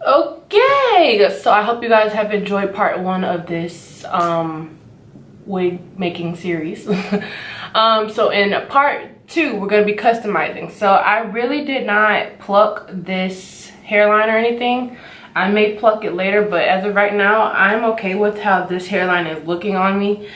Okay, so I hope you guys have enjoyed part 1 of this wig making series. So in part 2 we're going to be customizing. So I really did not pluck this hairline or anything. I may pluck it later, but as of right now I'm okay with how this hairline is looking on me.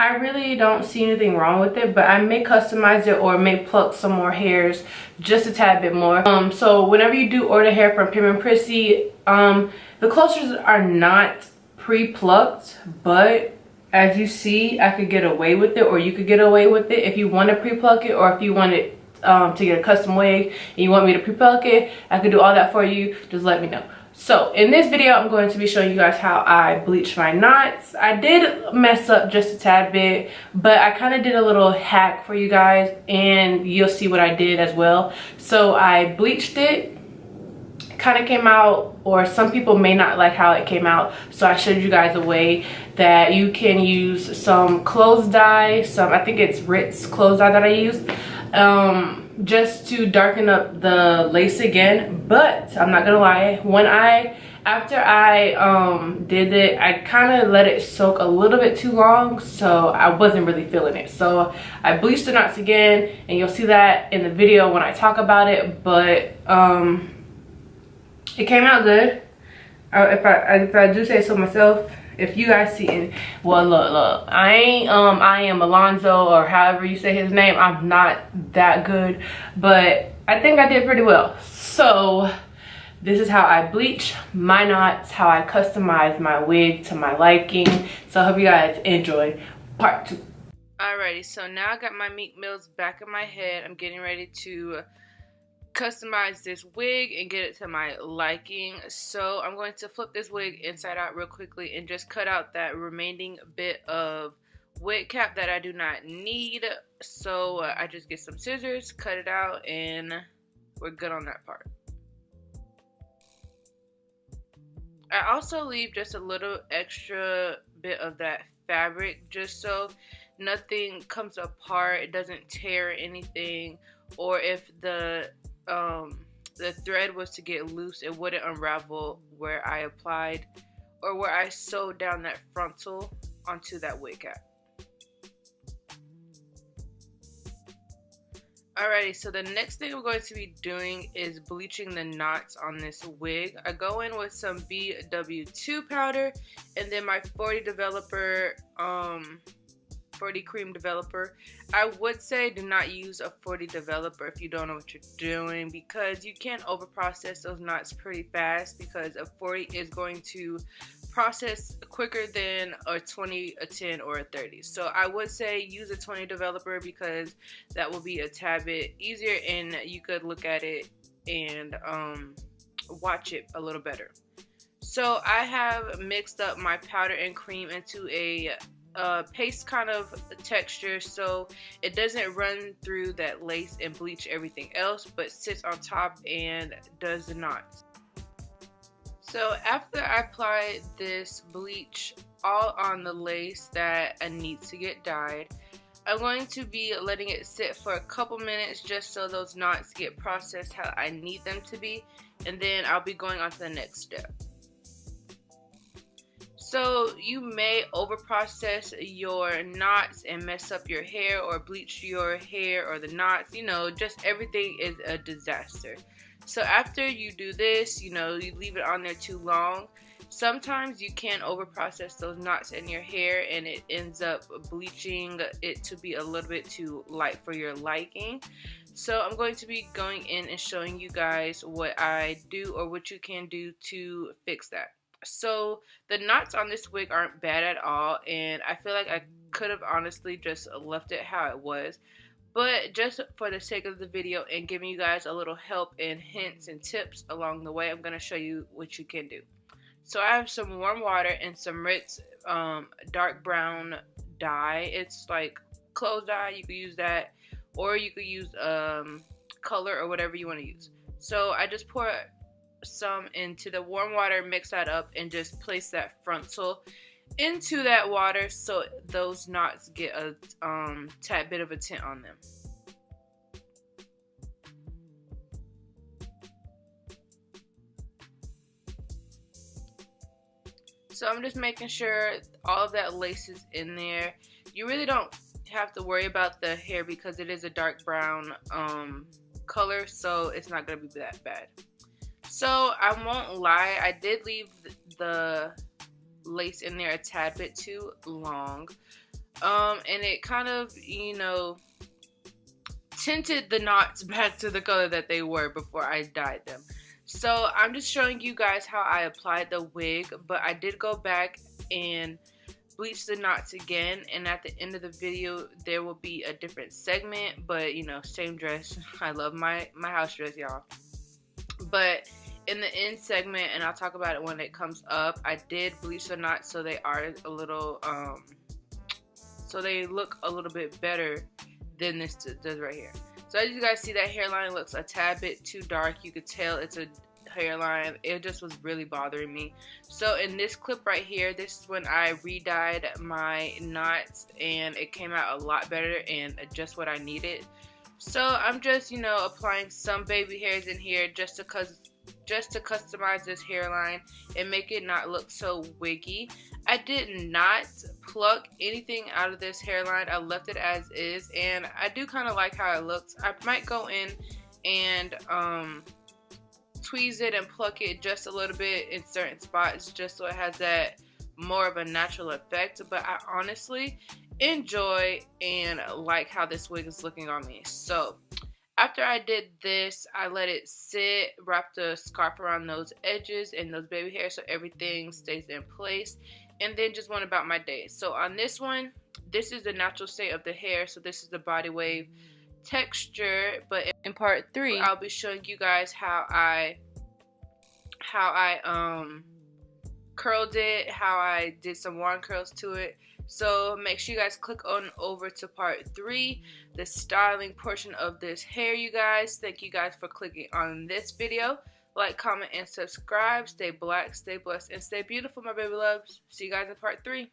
I really don't see anything wrong with it, but I may customize it or may pluck some more hairs just a tad bit more. So whenever you do order hair from Pim & Prissy, the clusters are not pre-plucked, but as you see, I could get away with it, or you could get away with it if you want to pre-pluck it, or if you want it to get a custom wig and you want me to pre-pluck it, I could do all that for you. Just let me know. So in this video I'm going to be showing you guys how I bleach my knots. I did mess up just a tad bit, but I kind of did a little hack for you guys and you'll see what I did as well. So I bleached it, kind of came out, or some people may not like how it came out, so I showed you guys a way that you can use some clothes dye, I think it's Ritz clothes dye that I used, just to darken up the lace again. But I'm not gonna lie, after I did it, I kind of let it soak a little bit too long, so I wasn't really feeling it. So I bleached the knots again, and you'll see that in the video when I talk about it. But it came out good. If I do say so myself. If you guys see it, well, look, I am Alonzo, or however you say his name. I'm not that good, but I think I did pretty well. So this is how I bleach my knots, how I customize my wig to my liking. So I hope you guys enjoy part 2. Alrighty, so now I got my Mink Mills back in my head. I'm getting ready to customize this wig and get it to my liking. So I'm going to flip this wig inside out real quickly and just cut out that remaining bit of wig cap that I do not need. So I just get some scissors, cut it out, and we're good on that part. I also leave just a little extra bit of that fabric just so nothing comes apart, it doesn't tear anything, or if the thread was to get loose, it wouldn't unravel where I applied or where I sewed down that frontal onto that wig cap. Alrighty, so the next thing we're going to be doing is bleaching the knots on this wig. I go in with some BW2 powder and then my 40 developer 40 cream developer. I would say do not use a 40 developer if you don't know what you're doing, because you can over process those knots pretty fast, because a 40 is going to process quicker than a 20, a 10, or a 30. So I would say use a 20 developer, because that will be a tad bit easier and you could look at it and watch it a little better. So I have mixed up my powder and cream into a paste kind of texture, so it doesn't run through that lace and bleach everything else, but sits on top and does the knots. So after I apply this bleach all on the lace that needs to get dyed, I'm going to be letting it sit for a couple minutes just so those knots get processed how I need them to be, and then I'll be going on to the next step. So you may over process your knots and mess up your hair, or bleach your hair or the knots, you know, just everything is a disaster. So after you do this, you know, you leave it on there too long, sometimes you can over process those knots in your hair and it ends up bleaching it to be a little bit too light for your liking. So I'm going to be going in and showing you guys what I do, or what you can do to fix that. So the knots on this wig aren't bad at all, and I feel like I could have honestly just left it how it was, but just for the sake of the video and giving you guys a little help and hints and tips along the way, I'm going to show you what you can do. So I have some warm water and some Ritz dark brown dye. It's like clothes dye, you could use that, or you could use color or whatever you want to use. So I just pour some into the warm water, mix that up, and just place that frontal into that water so those knots get a tad bit of a tint on them. So I'm just making sure all of that lace is in there. You really don't have to worry about the hair because it is a dark brown color, so it's not gonna be that bad. So I won't lie, I did leave the lace in there a tad bit too long, and it kind of, you know, tinted the knots back to the color that they were before I dyed them. So I'm just showing you guys how I applied the wig, but I did go back and bleach the knots again, and at the end of the video there will be a different segment, but you know, same dress. I love my house dress, y'all. But in the end segment, and I'll talk about it when it comes up, I did bleach the knots so they are a little so they look a little bit better than this does right here. So as you guys see, that hairline looks a tad bit too dark. You could tell it's a hairline. It just was really bothering me. So in this clip right here, this is when I re-dyed my knots, and it came out a lot better and just what I needed. So I'm just, you know, applying some baby hairs in here just to customize this hairline and make it not look so wiggy. I did not pluck anything out of this hairline. I left it as is, and I do kind of like how it looks. I might go in and tweeze it and pluck it just a little bit in certain spots just so it has that more of a natural effect, but I honestly enjoy and like how this wig is looking on me. So after I did this, I let it sit, wrapped a scarf around those edges and those baby hairs so everything stays in place, and then just went about my day. So on this one, this is the natural state of the hair, so this is the body wave texture, but in part 3 I'll be showing you guys how I curled it, how I did some wand curls to it. So make sure you guys click on over to part 3, the styling portion of this hair, you guys. Thank you guys for clicking on this video. Like, comment, and subscribe. Stay black, stay blessed, and stay beautiful, my baby loves. See you guys in part 3.